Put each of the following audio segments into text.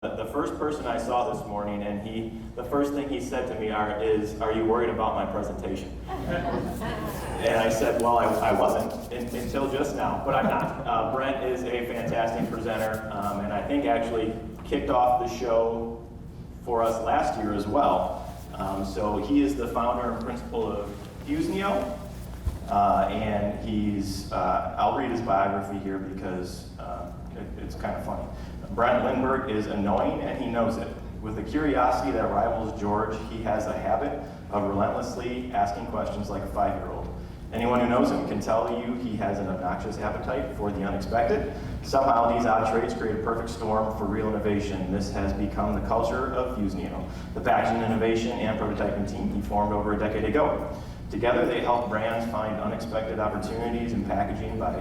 The first person I saw this morning, and the first thing he said to me is, "Are you worried about my presentation?" And I said, well, I wasn't until just now, but I'm not. Brent is a fantastic presenter, and I think actually kicked off the show for us last year as well. So he is the founder and principal of Fusenio, and I'll read his biography here because it's kind of funny. Brent Lindberg is annoying, and he knows it. With a curiosity that rivals George, he has a habit of relentlessly asking questions like a 5-year-old. Anyone who knows him can tell you he has an obnoxious appetite for the unexpected. Somehow these odd traits create a perfect storm for real innovation. This has become the culture of Fusenio, the packaging innovation and prototyping team he formed over a decade ago. Together they help brands find unexpected opportunities in packaging by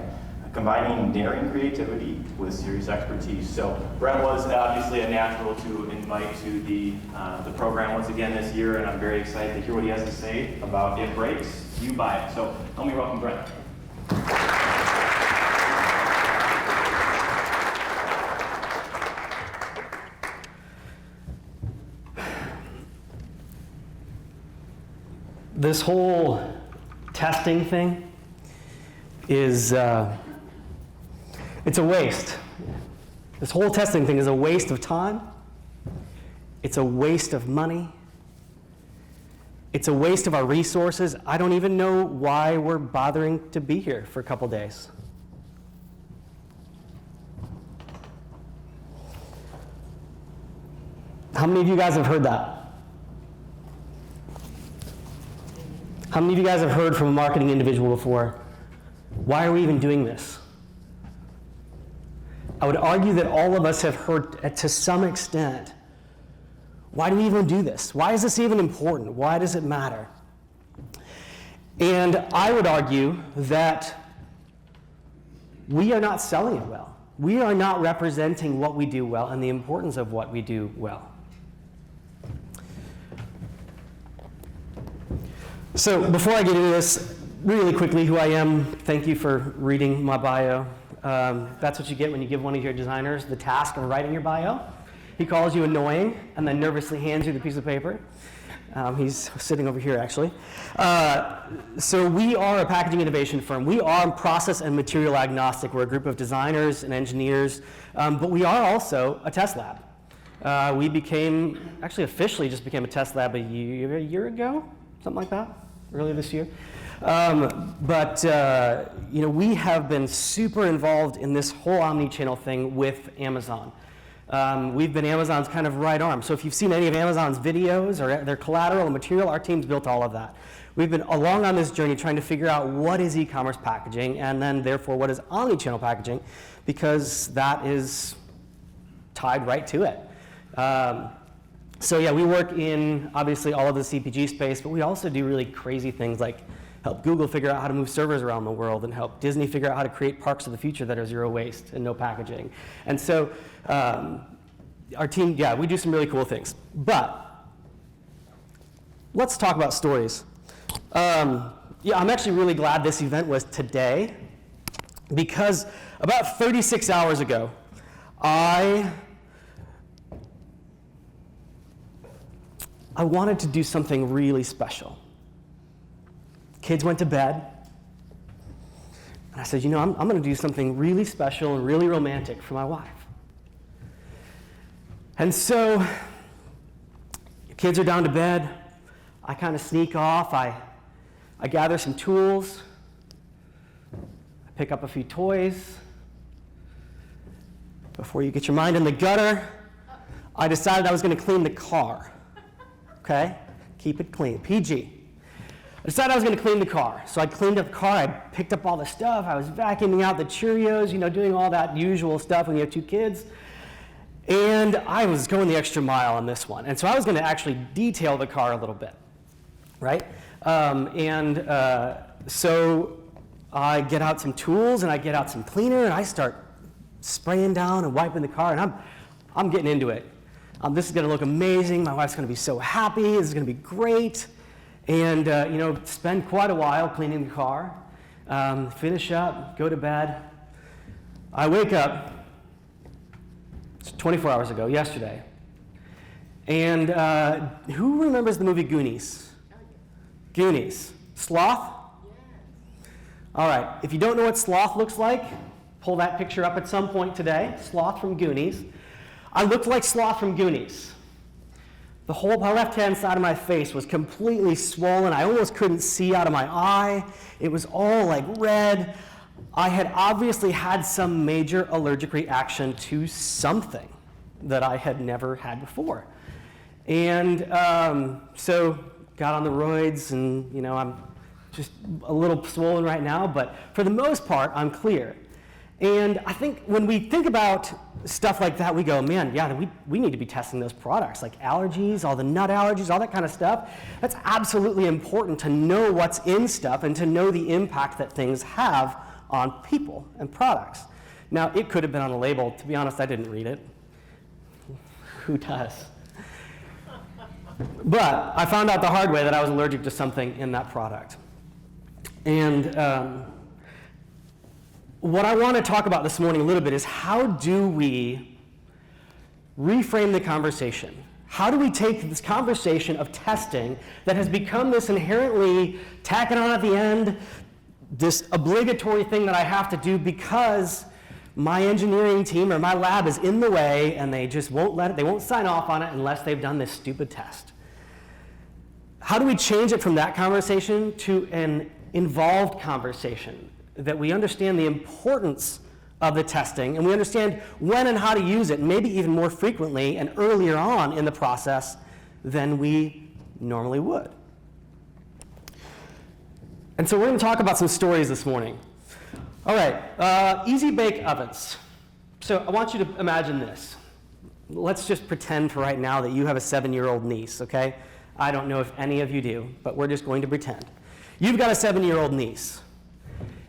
combining daring creativity with serious expertise. So Brent was obviously a natural to invite to the program once again this year, and I'm very excited to hear what he has to say about It Breaks, You Buy It. So help me welcome Brent. This whole testing thing is it's a waste. This whole testing thing is a waste of time. It's a waste of money. It's a waste of our resources. I don't even know why we're bothering to be here for a couple days. How many of you guys have heard that? How many of you guys have heard from a marketing individual before, why are we even doing this? I would argue that all of us have heard to some extent, why do we even do this? Why is this even important? Why does it matter? And I would argue that we are not selling it well. We are not representing what we do well and the importance of what we do well. So before I get into this, really quickly, who I am, thank you for reading my bio. That's what you get when you give one of your designers the task of writing your bio. He calls you annoying and then nervously hands you the piece of paper. He's sitting over here, actually. So we are a packaging innovation firm. We are process and material agnostic. We're a group of designers and engineers, but we are also a test lab. We officially just became a test lab a year ago, something like that, earlier this year. We have been super involved in this whole omnichannel thing with Amazon. We've been Amazon's kind of right arm. So if you've seen any of Amazon's videos or their collateral and material, our team's built all of that. We've been along on this journey trying to figure out what is e-commerce packaging, and then therefore what is omnichannel packaging, because that is tied right to it. We work in obviously all of the CPG space, but we also do really crazy things like help Google figure out how to move servers around the world and help Disney figure out how to create parks of the future that are zero waste and no packaging. And so our team, we do some really cool things. But let's talk about stories. I'm actually really glad this event was today, because about 36 hours ago, I wanted to do something really special. Kids went to bed, and I said, I'm going to do something really special and really romantic for my wife. And so, kids are down to bed. I kind of sneak off. I gather some tools. I pick up a few toys. Before you get your mind in the gutter, I decided I was going to clean the car. Okay? Keep it clean. PG. I decided I was going to clean the car. So I cleaned up the car. I picked up all the stuff. I was vacuuming out the Cheerios, doing all that usual stuff when you have two kids. And I was going the extra mile on this one. And so I was going to actually detail the car a little bit, right? So I get out some tools and I get out some cleaner and I start spraying down and wiping the car, and I'm getting into it. This is going to look amazing. My wife's going to be so happy. This is going to be great. And, spend quite a while cleaning the car, finish up, go to bed. I wake up, 24 hours ago, yesterday. And who remembers the movie Goonies? Goonies. Sloth? All right, if you don't know what sloth looks like, pull that picture up at some point today. Sloth from Goonies. I looked like Sloth from Goonies. The whole my left-hand side of my face was completely swollen. I almost couldn't see out of my eye. It was all like red. I had obviously had some major allergic reaction to something that I had never had before. And so got on the roids, and I'm just a little swollen right now, but for the most part, I'm clear. And I think when we think about stuff like that, we go, man, yeah, we need to be testing those products, like allergies, all the nut allergies, all that kind of stuff. That's absolutely important to know what's in stuff and to know the impact that things have on people and products. Now, it could have been on the label. To be honest, I didn't read it. Who does? But I found out the hard way that I was allergic to something in that product. And what I want to talk about this morning a little bit is how do we reframe the conversation? How do we take this conversation of testing that has become this inherently tack it on at the end, this obligatory thing that I have to do because my engineering team or my lab is in the way and they just won't they won't sign off on it unless they've done this stupid test. How do we change it from that conversation to an involved conversation that we understand the importance of the testing and we understand when and how to use it, maybe even more frequently and earlier on in the process than we normally would? And so we're going to talk about some stories this morning. All right, easy bake ovens. So I want you to imagine this. Let's just pretend for right now that you have a 7-year-old niece, okay? I don't know if any of you do, but we're just going to pretend. You've got a 7-year-old niece,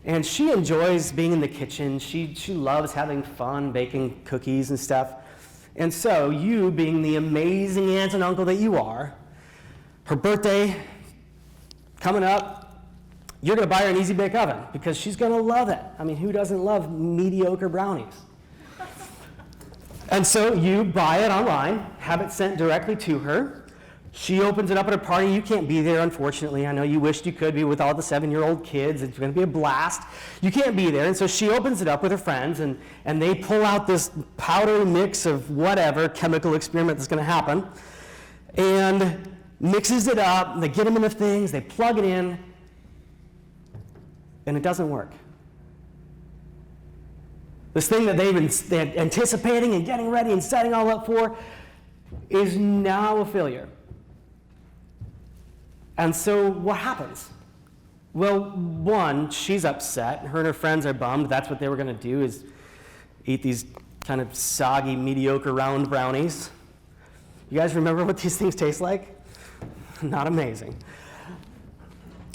and she enjoys being in the kitchen. She loves having fun baking cookies and stuff. And so you, being the amazing aunt and uncle that you are, her birthday coming up, you're going to buy her an easy bake oven because she's going to love it. I mean, who doesn't love mediocre brownies? And so you buy it online, have it sent directly to her. She opens it up at a party. You can't be there, unfortunately. I know you wished you could be with all the 7-year-old kids. It's going to be a blast. You can't be there. And so she opens it up with her friends, and they pull out this powder mix of whatever chemical experiment that's going to happen, and mixes it up. And they get them in the things. They plug it in. And it doesn't work. This thing that they've been anticipating and getting ready and setting all up for is now a failure. And so what happens? Well, one, she's upset. Her and her friends are bummed. That's what they were going to do, is eat these kind of soggy, mediocre round brownies. You guys remember what these things taste like? Not amazing.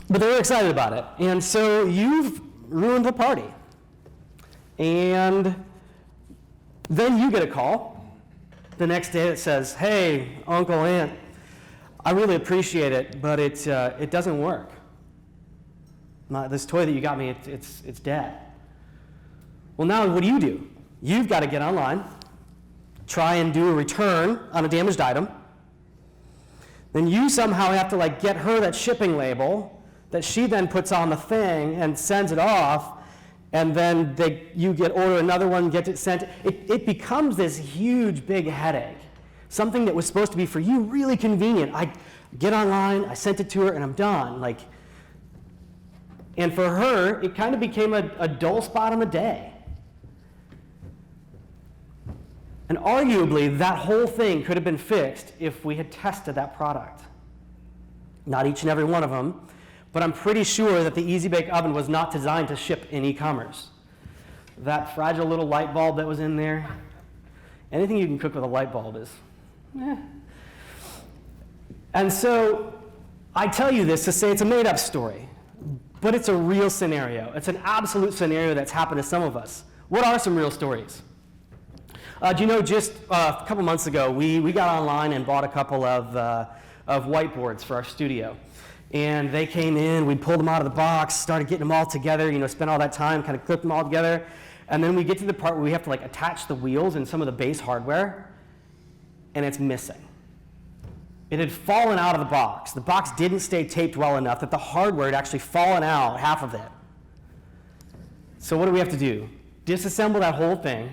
But they were excited about it. And so you've ruined the party. And then you get a call the next day that says, hey, Uncle, Aunt, I really appreciate it, but it doesn't work. This toy that you got me, it's dead. Well, now what do? You've got to get online, try and do a return on a damaged item. Then you somehow have to get her that shipping label that she then puts on the thing and sends it off, and then you order another one, get it sent. It becomes this huge, big headache. Something that was supposed to be for you really convenient. I get online, I sent it to her, and I'm done. And for her, it kind of became a dull spot on the day. And arguably, that whole thing could have been fixed if we had tested that product. Not each and every one of them, but I'm pretty sure that the Easy Bake Oven was not designed to ship in e-commerce. That fragile little light bulb that was in there, anything you can cook with a light bulb is, And so I tell you this to say it's a made-up story, but it's a real scenario. It's an absolute scenario that's happened to some of us. What are some real stories? Do you know, just a couple months ago, we got online and bought a couple of whiteboards for our studio. And they came in, we pulled them out of the box, started getting them all together, spent all that time, kind of clipped them all together. And then we get to the part where we have to like attach the wheels and some of the base hardware, and it's missing. It had fallen out of the box. The box didn't stay taped well enough that the hardware had actually fallen out, half of it. So what do we have to do? Disassemble that whole thing,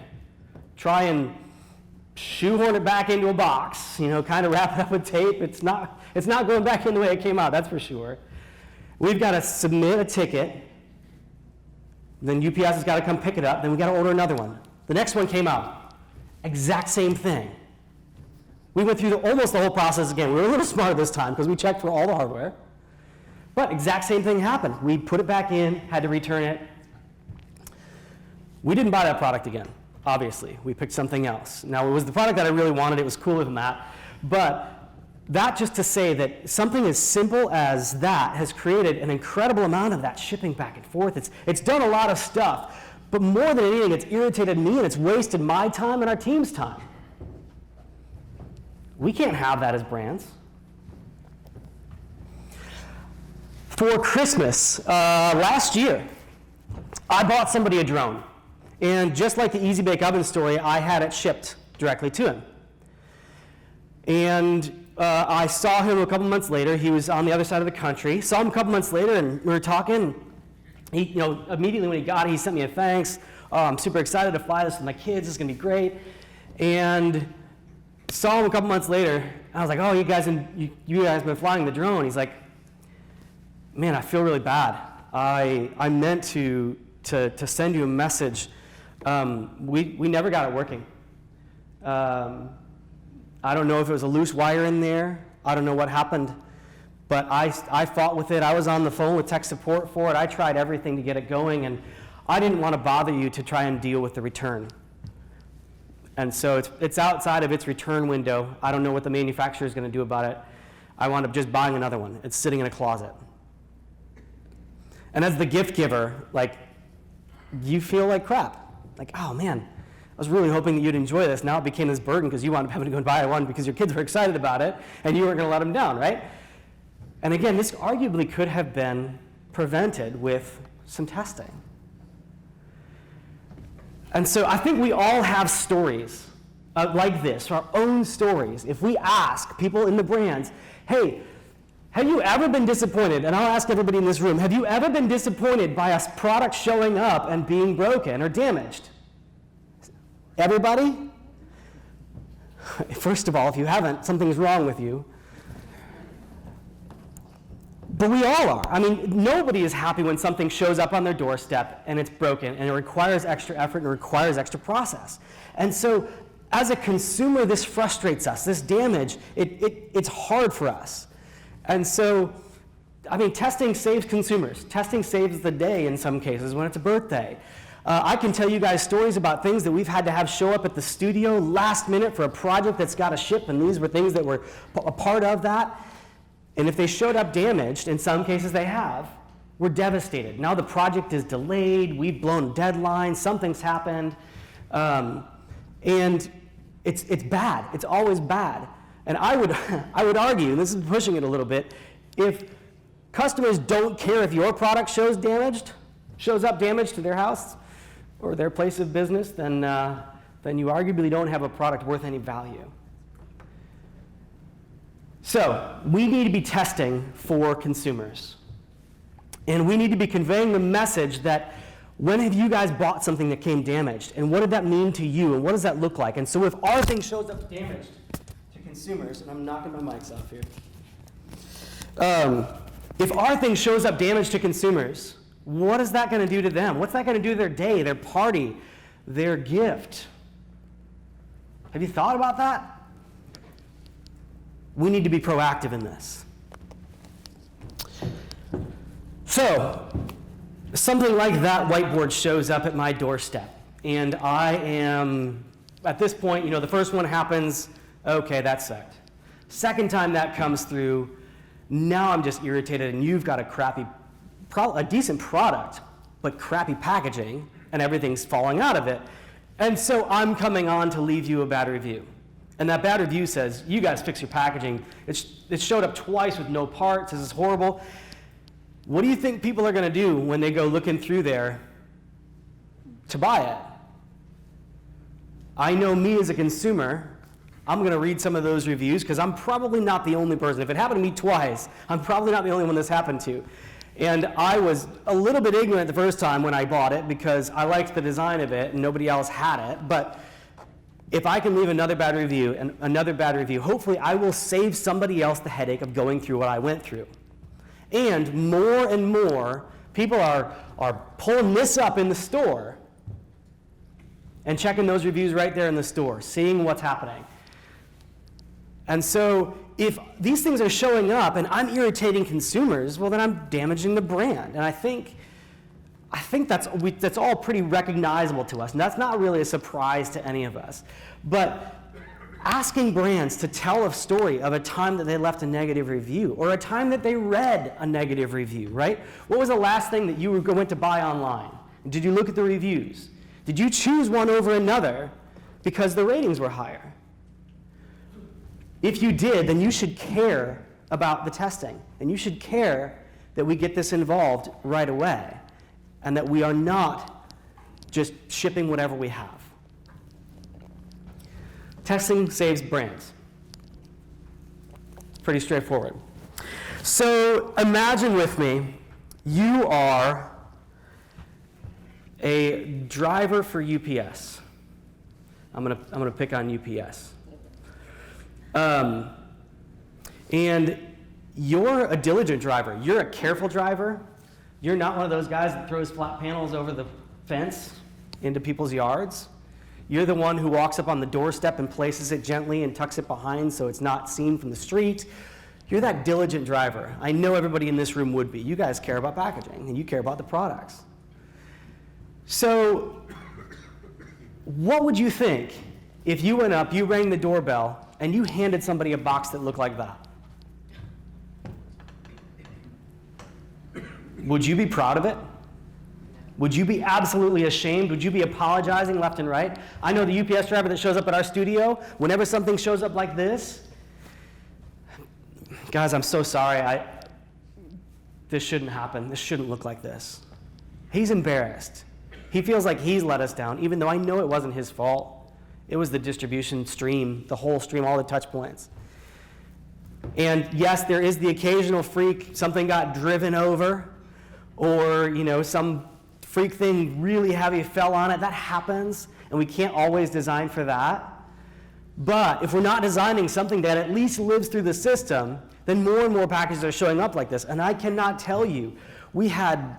try and shoehorn it back into a box, kind of wrap it up with tape. It's not going back in the way it came out, that's for sure. We've got to submit a ticket, then UPS has got to come pick it up, then we've got to order another one. The next one came out, exact same thing. We went through almost the whole process again. We were a little smarter this time because we checked for all the hardware. But exact same thing happened. We put it back in, had to return it. We didn't buy that product again, obviously. We picked something else. Now, it was the product that I really wanted. It was cooler than that. But that just to say that something as simple as that has created an incredible amount of that shipping back and forth. It's done a lot of stuff. But more than anything, it's irritated me and it's wasted my time and our team's time. We can't have that as brands. For Christmas last year, I bought somebody a drone. And just like the Easy Bake Oven story, I had it shipped directly to him. And I saw him a couple months later. He was on the other side of the country. Saw him a couple months later, and we were talking. He, immediately when he got it, he sent me a thanks. Oh, I'm super excited to fly this with my kids. It's going to be great. And saw him a couple months later. I was like, oh, you guys been flying the drone. He's like, man, I feel really bad. I meant to send you a message. We never got it working. I don't know if it was a loose wire in there. I don't know what happened. But I fought with it. I was on the phone with tech support for it. I tried everything to get it going, and I didn't want to bother you to try and deal with the return. And so it's outside of its return window. I don't know what the manufacturer is going to do about it. I wound up just buying another one. It's sitting in a closet. And as the gift giver, you feel like crap. Like, oh man, I was really hoping that you'd enjoy this. Now it became this burden because you wound up having to go and buy one because your kids were excited about it and you weren't going to let them down, right? And again, this arguably could have been prevented with some testing. And so I think we all have stories like this, our own stories. If we ask people in the brands, hey, have you ever been disappointed? And I'll ask everybody in this room, have you ever been disappointed by a product showing up and being broken or damaged? Everybody? First of all, if you haven't, something's wrong with you. But we all are. I mean, nobody is happy when something shows up on their doorstep and it's broken and it requires extra effort and it requires extra process. And so as a consumer, this frustrates us. This damage, it's hard for us. And so, I mean, testing saves consumers. Testing saves the day in some cases when it's a birthday. I can tell you guys stories about things that we've had to have show up at the studio last minute for a project that's got to ship, and these were things that were a part of that. And if they showed up damaged, in some cases they have, we're devastated. Now the project is delayed, we've blown deadlines, something's happened, and it's bad. It's always bad. And I would argue, and this is pushing it a little bit, if customers don't care if your product shows up damaged to their house or their place of business, then you arguably don't have a product worth any value. So we need to be testing for consumers. And we need to be conveying the message that when have you guys bought something that came damaged? And what did that mean to you? And what does that look like? And so if our thing shows up damaged to consumers, and I'm knocking my mics off here. If our thing shows up damaged to consumers, what is that going to do to them? What's that going to do to their day, their party, their gift? Have you thought about that? We need to be proactive in this. So, something like that whiteboard shows up at my doorstep. And I am, at this point, the first one happens, okay, that sucked. Second time that comes through, now I'm just irritated and you've got a decent product, but crappy packaging, and everything's falling out of it. And so I'm coming on to leave you a bad review. And that bad review says, you guys fix your packaging. It showed up twice with no parts. This is horrible. What do you think people are going to do when they go looking through there to buy it. I know me as a consumer, I'm going to read some of those reviews because I'm probably not the only person. If it happened to me twice, I'm probably not the only one this happened to. And I was a little bit ignorant the first time when I bought it because I liked the design of it and nobody else had it. But if I can leave another bad review and another bad review, hopefully I will save somebody else the headache of going through what I went through. And more people are pulling this up in the store and checking those reviews right there in the store, seeing what's happening. And so if these things are showing up and I'm irritating consumers, well, then I'm damaging the brand. And I think that's all pretty recognizable to us, and that's not really a surprise to any of us. But asking brands to tell a story of a time that they left a negative review or a time that they read a negative review, right? What was the last thing that you went to buy online? Did you look at the reviews? Did you choose one over another because the ratings were higher? If you did, then you should care about the testing, and you should care that we get this involved right away, and that we are not just shipping whatever we have. Testing saves brands. Pretty straightforward. So imagine with me, you are a driver for UPS. I'm gonna pick on UPS. And you're a diligent driver. You're a careful driver. You're not one of those guys that throws flat panels over the fence into people's yards. You're the one who walks up on the doorstep and places it gently and tucks it behind so it's not seen from the street. You're that diligent driver. I know everybody in this room would be. You guys care about packaging and you care about the products. So what would you think if you went up, you rang the doorbell, and you handed somebody a box that looked like that? Would you be proud of it? Would you be absolutely ashamed? Would you be apologizing left and right? I know the UPS driver that shows up at our studio, whenever something shows up like this, guys, I'm so sorry. This shouldn't happen. This shouldn't look like this. He's embarrassed. He feels like he's let us down, even though I know it wasn't his fault. It was the distribution stream, the whole stream, all the touch points. And yes, there is the occasional freak, something got driven over, or some freak thing really heavy fell on it. That happens, and we can't always design for that. But if we're not designing something that at least lives through the system, then more and more packages are showing up like this. And I cannot tell you, we had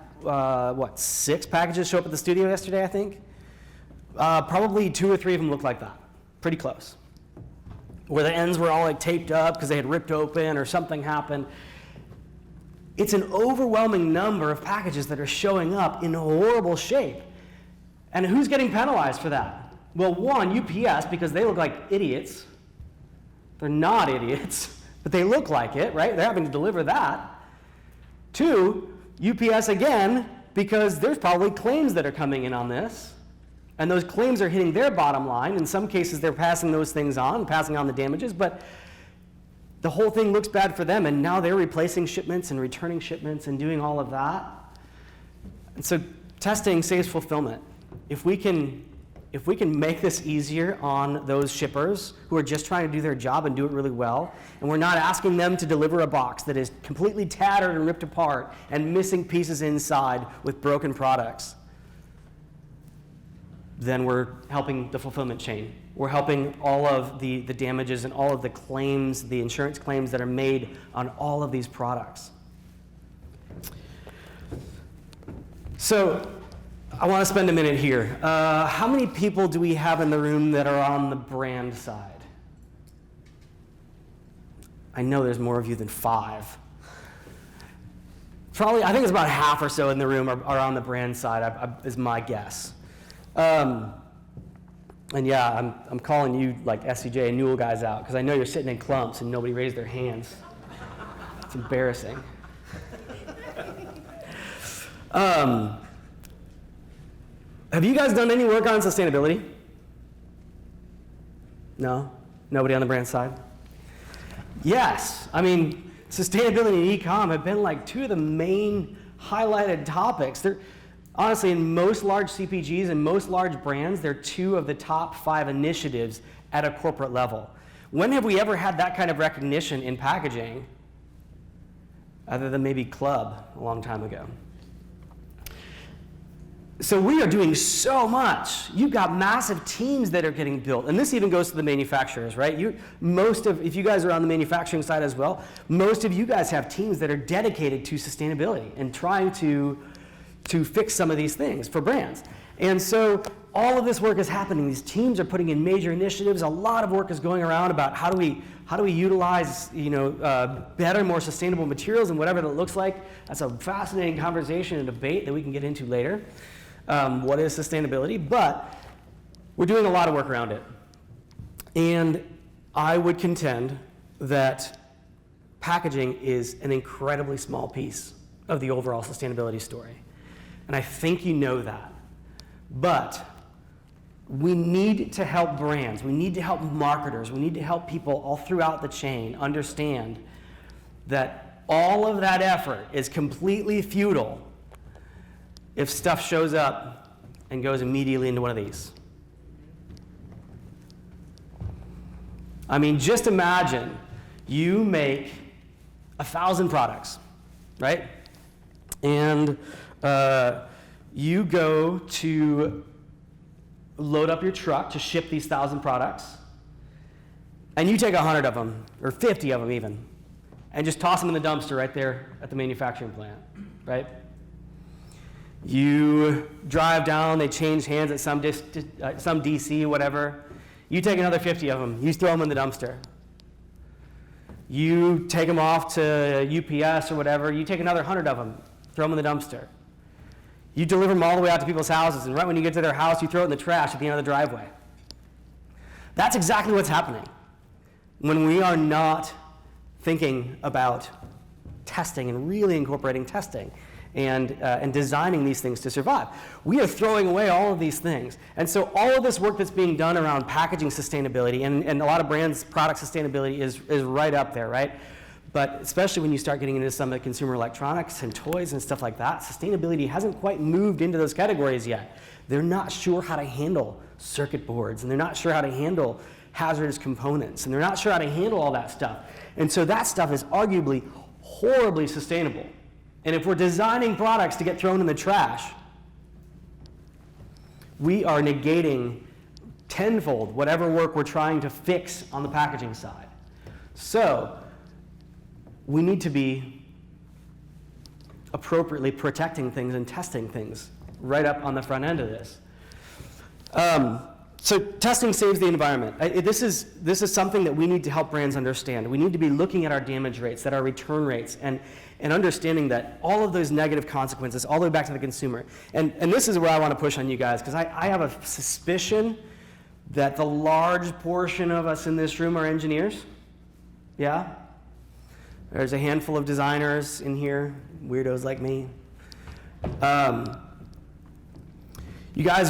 6 packages show up at the studio yesterday, I think. Probably 2 or 3 of them looked like that, pretty close, where the ends were all taped up because they had ripped open or something happened. It's an overwhelming number of packages that are showing up in horrible shape. And who's getting penalized for that? Well, one, UPS, because they look like idiots. They're not idiots, but they look like it, right? They're having to deliver that. 2, UPS again, because there's probably claims that are coming in on this. And those claims are hitting their bottom line. In some cases, they're passing those things on, passing on the damages, but the whole thing looks bad for them, and now they're replacing shipments and returning shipments and doing all of that. And so testing saves fulfillment. If we can make this easier on those shippers who are just trying to do their job and do it really well, and we're not asking them to deliver a box that is completely tattered and ripped apart and missing pieces inside with broken products, then we're helping the fulfillment chain. We're helping all of the damages and all of the claims, the insurance claims that are made on all of these products. So I want to spend a minute here. How many people do we have in the room that are on the brand side? I know there's more of you than 5. Probably, I think it's about half or so in the room are on the brand side, is my guess. And yeah, I'm calling you like SCJ and Newell guys out because I know you're sitting in clumps and nobody raised their hands. It's embarrassing. Have you guys done any work on sustainability? No? Nobody on the brand side? Yes. I mean, sustainability and e-com have been like 2 of the main highlighted topics. Honestly, in most large CPGs and most large brands, they're 2 of the top 5 initiatives at a corporate level. When have we ever had that kind of recognition in packaging, other than maybe Club a long time ago? So we are doing so much. You've got massive teams that are getting built, and this even goes to the manufacturers, right? If you guys are on the manufacturing side as well, most of you guys have teams that are dedicated to sustainability and trying to fix some of these things for brands. And so all of this work is happening. These teams are putting in major initiatives. A lot of work is going around about how do we utilize better, more sustainable materials and whatever that looks like. That's a fascinating conversation and debate that we can get into later. What is sustainability? But we're doing a lot of work around it. And I would contend that packaging is an incredibly small piece of the overall sustainability story. And I think you know that. But we need to help brands, we need to help marketers, we need to help people all throughout the chain understand that all of that effort is completely futile if stuff shows up and goes immediately into one of these. I mean, just imagine you make 1,000 products, right? And you go to load up your truck to ship these 1,000 products, and you take 100 of them, or 50 of them even, and just toss them in the dumpster right there at the manufacturing plant, right? You drive down, they change hands at some DC, whatever. You take another 50 of them, you throw them in the dumpster. You take them off to UPS or whatever, you take another 100 of them, throw them in the dumpster. You deliver them all the way out to people's houses, and right when you get to their house, you throw it in the trash at the end of the driveway. That's exactly what's happening when we are not thinking about testing and really incorporating testing and designing these things to survive. We are throwing away all of these things. And so all of this work that's being done around packaging sustainability, and a lot of brands' product sustainability is right up there, right? But especially when you start getting into some of the consumer electronics and toys and stuff like that, sustainability hasn't quite moved into those categories yet. They're not sure how to handle circuit boards, and they're not sure how to handle hazardous components, and they're not sure how to handle all that stuff. And so that stuff is arguably horribly sustainable. And if we're designing products to get thrown in the trash, we are negating tenfold whatever work we're trying to fix on the packaging side. So we need to be appropriately protecting things and testing things right up on the front end of this. So testing saves the environment. This is something that we need to help brands understand. We need to be looking at our damage rates, at our return rates, and understanding that all of those negative consequences, all the way back to the consumer. And this is where I want to push on you guys, because I have a suspicion that the large portion of us in this room are engineers. Yeah? There's a handful of designers in here, weirdos like me. You guys,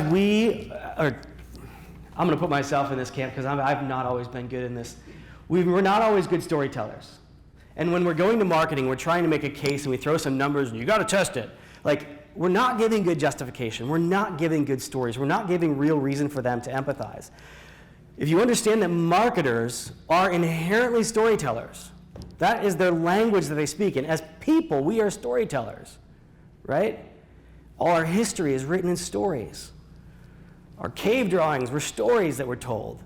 I'm going to put myself in this camp because I've not always been good in this. We're not always good storytellers. And when we're going to marketing, we're trying to make a case and we throw some numbers and you got to test it. Like, we're not giving good justification. We're not giving good stories. We're not giving real reason for them to empathize. If you understand that marketers are inherently storytellers, that is their language that they speak in. As people, we are storytellers, right? All our history is written in stories. Our cave drawings were stories that were told.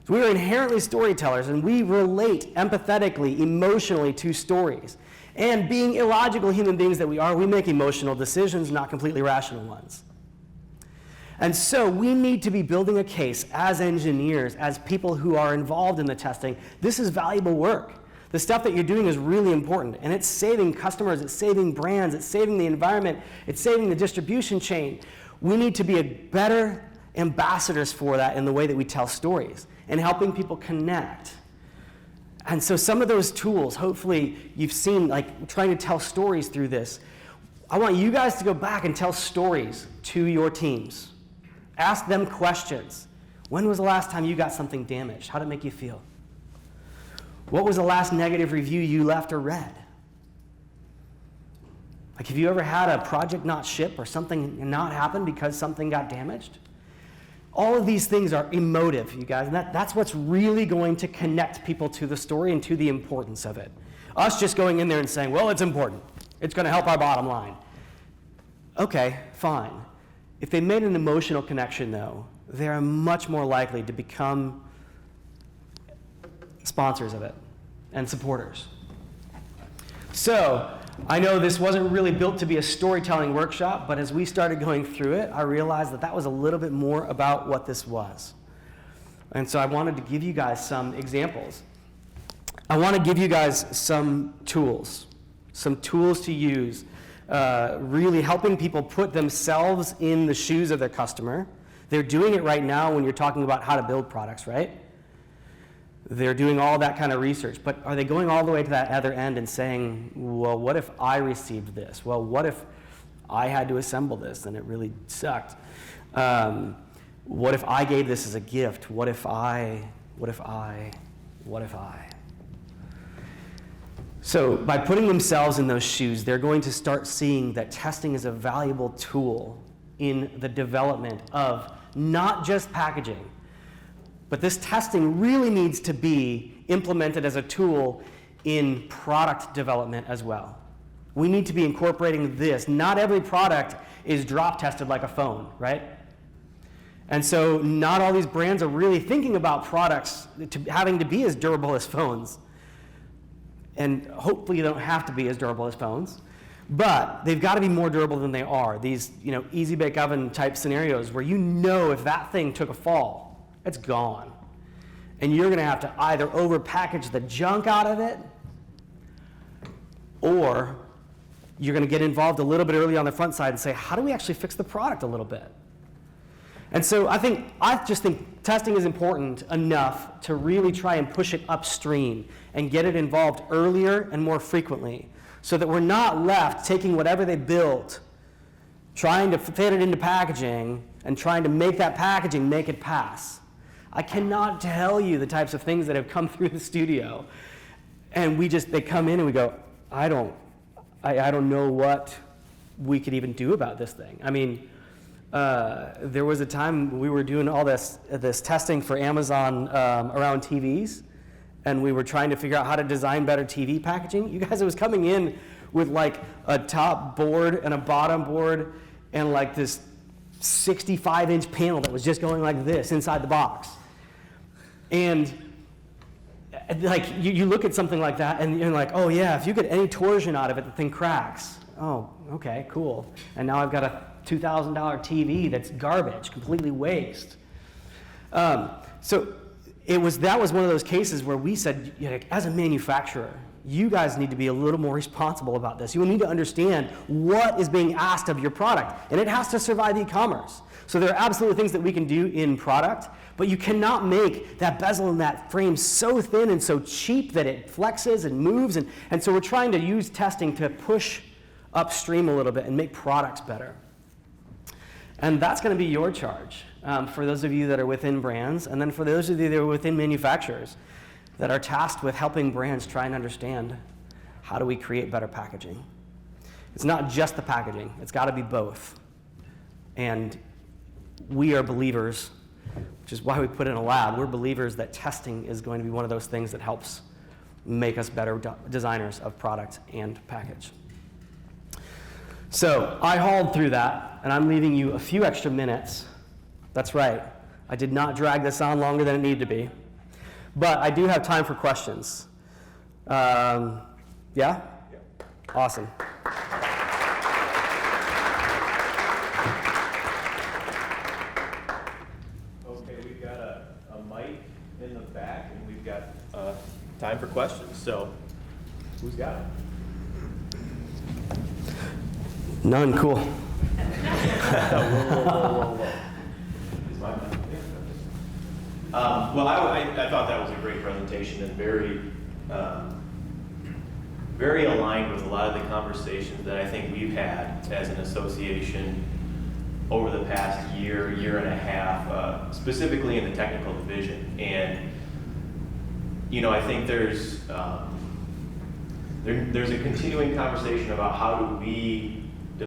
So we are inherently storytellers, and we relate empathetically, emotionally to stories. And being illogical human beings that we are, we make emotional decisions, not completely rational ones. And so we need to be building a case as engineers, as people who are involved in the testing. This is valuable work. The stuff that you're doing is really important, and it's saving customers, it's saving brands, it's saving the environment, it's saving the distribution chain. We need to be a better ambassadors for that in the way that we tell stories and helping people connect. And so some of those tools, hopefully you've seen, like trying to tell stories through this. I want you guys to go back and tell stories to your teams. Ask them questions. When was the last time you got something damaged? How did it make you feel? What was the last negative review you left or read? Like, have you ever had a project not ship or something not happen because something got damaged? All of these things are emotive, you guys, and that's what's really going to connect people to the story and to the importance of it. Us just going in there and saying, well, it's important. It's going to help our bottom line. Okay, fine. If they made an emotional connection, though, they're much more likely to become sponsors of it and supporters. So, I know this wasn't really built to be a storytelling workshop, but as we started going through it, I realized that that was a little bit more about what this was. And so I wanted to give you guys some examples. I want to give you guys some tools to use, really helping people put themselves in the shoes of their customer. They're doing it right now when you're talking about how to build products, right? They're doing all that kind of research, but are they going all the way to that other end and saying, well, what if I received this? Well, what if I had to assemble this and it really sucked? What if I gave this as a gift? What if I? So by putting themselves in those shoes, they're going to start seeing that testing is a valuable tool in the development of not just packaging, but this testing really needs to be implemented as a tool in product development as well. We need to be incorporating this. Not every product is drop tested like a phone, right? And so not all these brands are really thinking about products having to be as durable as phones. And hopefully you don't have to be as durable as phones, but they've got to be more durable than they are. These, easy bake oven type scenarios where if that thing took a fall, it's gone. And you're going to have to either over-package the junk out of it, or you're going to get involved a little bit early on the front side and say, how do we actually fix the product a little bit? And so I just think testing is important enough to really try and push it upstream and get it involved earlier and more frequently, so that we're not left taking whatever they built, trying to fit it into packaging, and trying to make that packaging make it pass. I cannot tell you the types of things that have come through the studio, and they come in and we go, I don't know what we could even do about this thing. I mean, there was a time we were doing all this testing for Amazon around TVs, and we were trying to figure out how to design better TV packaging. You guys, it was coming in with like a top board and a bottom board and like this 65-inch panel that was just going like this inside the box. And like you look at something like that and you're like, oh yeah, if you get any torsion out of it, the thing cracks. Oh, okay, cool. And now I've got a $2,000 TV that's garbage, completely waste. So that was one of those cases where we said, as a manufacturer, you guys need to be a little more responsible about this. You need to understand what is being asked of your product, and it has to survive e-commerce. So there are absolutely things that we can do in product, but you cannot make that bezel and that frame so thin and so cheap that it flexes and moves, and so we're trying to use testing to push upstream a little bit and make products better. And that's going to be your charge for those of you that are within brands, and then for those of you that are within manufacturers that are tasked with helping brands try and understand how do we create better packaging. It's not just the packaging, it's got to be both. And we are believers, which is why we put it in a lab, we're believers that testing is going to be one of those things that helps make us better designers of product and package. So I hauled through that, and I'm leaving you a few extra minutes. That's right, I did not drag this on longer than it needed to be. But I do have time for questions. Yeah? Awesome. Okay, we've got a mic in the back, and we've got time for questions. So, who's got it? None, cool. Whoa. Is my mic? Well, I thought that was a great presentation and very aligned with a lot of the conversations that I think we've had as an association over the past year and a half, specifically in the technical division. And, I think there's there's a continuing conversation about how do we